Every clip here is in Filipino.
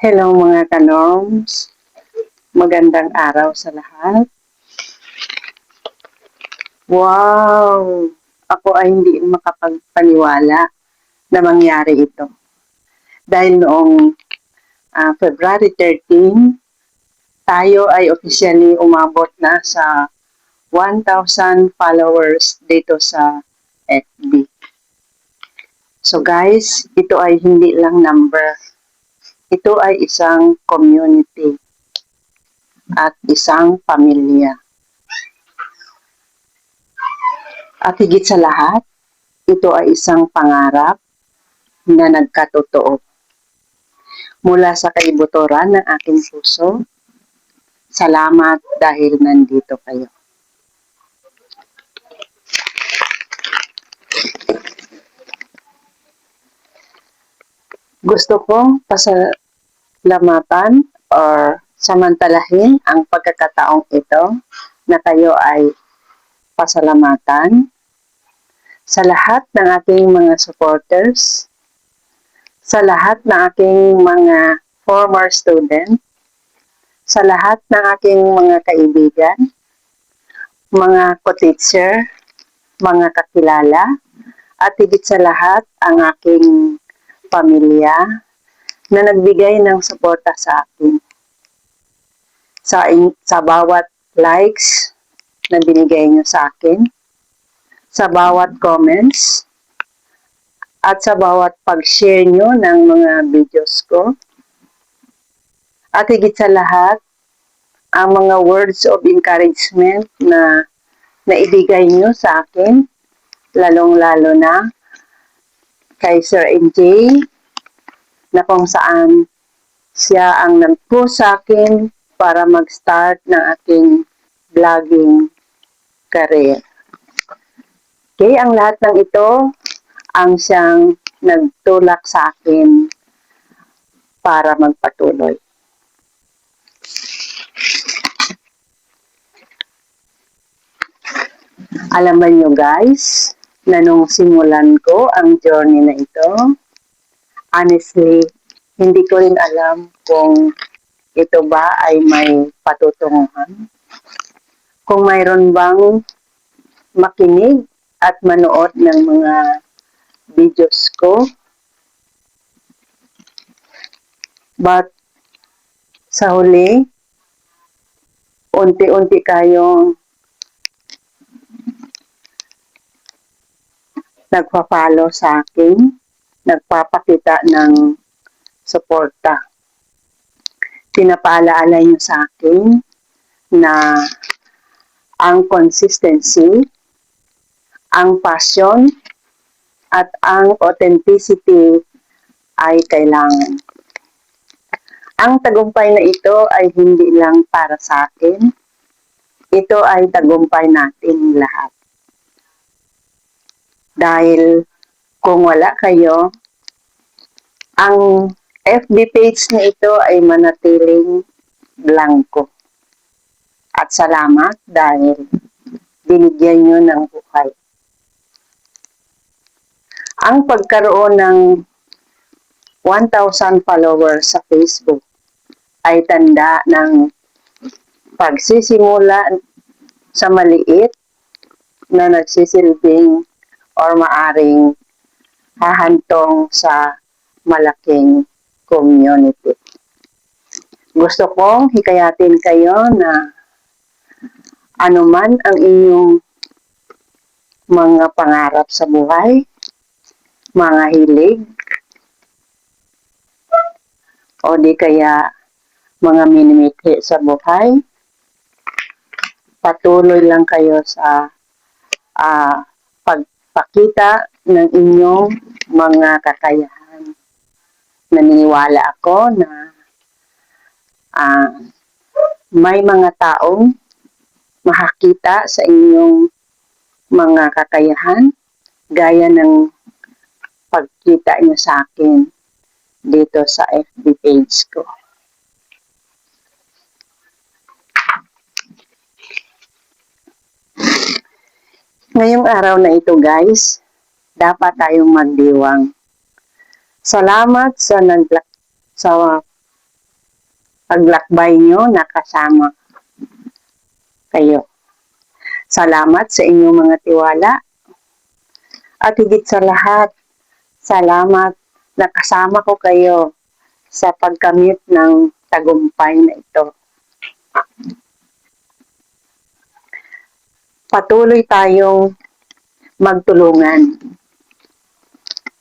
Hello mga ka-norms, magandang araw sa lahat. Wow! Ako ay hindi makapagpaniwala na mangyari ito. Dahil noong February 13, tayo ay officially umabot na sa 1,000 followers dito sa FB. So guys, ito ay hindi lang number. Ito ay isang community at isang pamilya. At higit sa lahat, ito ay isang pangarap na nagkatotoo. Mula sa kaibuturan ng aking puso, salamat dahil nandito kayo. Gusto kong pasalamatan or samantalahin ang pagkakataong ito na kayo ay pasalamatan sa lahat ng aking mga supporters, sa lahat ng aking mga former student, sa lahat ng aking mga kaibigan, mga co-teacher, mga kakilala, at higit sa lahat ang aking pamilya na nagbigay ng suporta sa akin. Sa bawat likes na binigay nyo sa akin, sa bawat comments, at sa bawat pag-share nyo ng mga videos ko. At higit sa lahat, ang mga words of encouragement na naibigay nyo sa akin, lalong-lalo na kay Sir NJ, na kung saan siya ang nag-push sa akin para mag-start ng aking vlogging career. Okay, ang lahat ng ito ang siyang nagtulak sa akin para magpatuloy. Alam ba nyo guys, na nung simulan ko ang journey na ito, honestly, hindi ko rin alam kung ito ba ay may patutunguhan. Kung mayroon bang makinig at manood ng mga videos ko. But sa huli, unti-unti kayong nagpa-follow sa akin, nagpapakita ng suporta. Pinapaalaala niyo sa akin na ang consistency, ang passion, at ang authenticity ay kailangan. Ang tagumpay na ito ay hindi lang para sa akin. Ito ay tagumpay natin lahat. Dahil kung wala kayo, ang FB page na ito ay manatiling blanco. At salamat dahil binigyan nyo ng buhay. Ang pagkaroon ng 1,000 followers sa Facebook ay tanda ng pagsisimula sa maliit na nagsisilbing or maaring hahantong sa malaking community. Gusto kong hikayatin kayo na anuman ang inyong mga pangarap sa buhay, mga hilig, o di kaya mga minimithi sa buhay, patuloy lang kayo sa pagpakita ng inyong mga kakayahan. Naniniwala ako na may mga taong makakita sa inyong mga kakayahan gaya ng pagkita niyo sa akin dito sa FB page ko. Ngayong araw na ito guys, dapat tayong magdiwang. Salamat sa paglakbay nyo, nakasama kayo. Salamat sa inyong mga tiwala. At higit sa lahat, salamat na kasama ko kayo sa pagkamit ng tagumpay na ito. Patuloy tayong magtulungan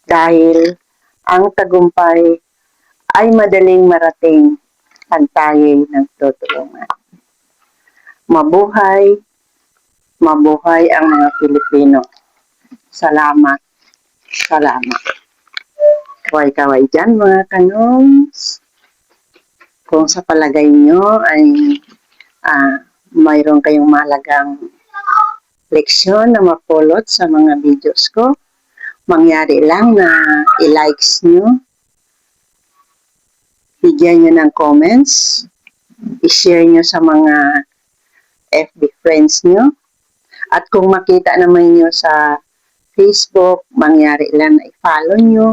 dahil ang tagumpay ay madaling marating pag tayo'y nagtutulungan. Mabuhay, mabuhay ang mga Pilipino. Salamat, salamat. Kaway-kaway dyan mga kanongs. Kung sa palagay nyo ay mayroon kayong malagang leksyon na mapulot sa mga videos ko, mangyari lang na i-likes nyo, bigyan nyo ng comments, i-share nyo sa mga FB friends nyo, at kung makita naman nyo sa Facebook, mangyari lang na i-follow nyo,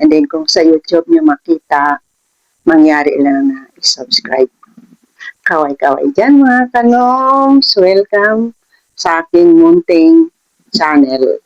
and then kung sa YouTube nyo makita, mangyari lang na i-subscribe. Kaway-kaway dyan mga kanongs, welcome sa aking munting channel.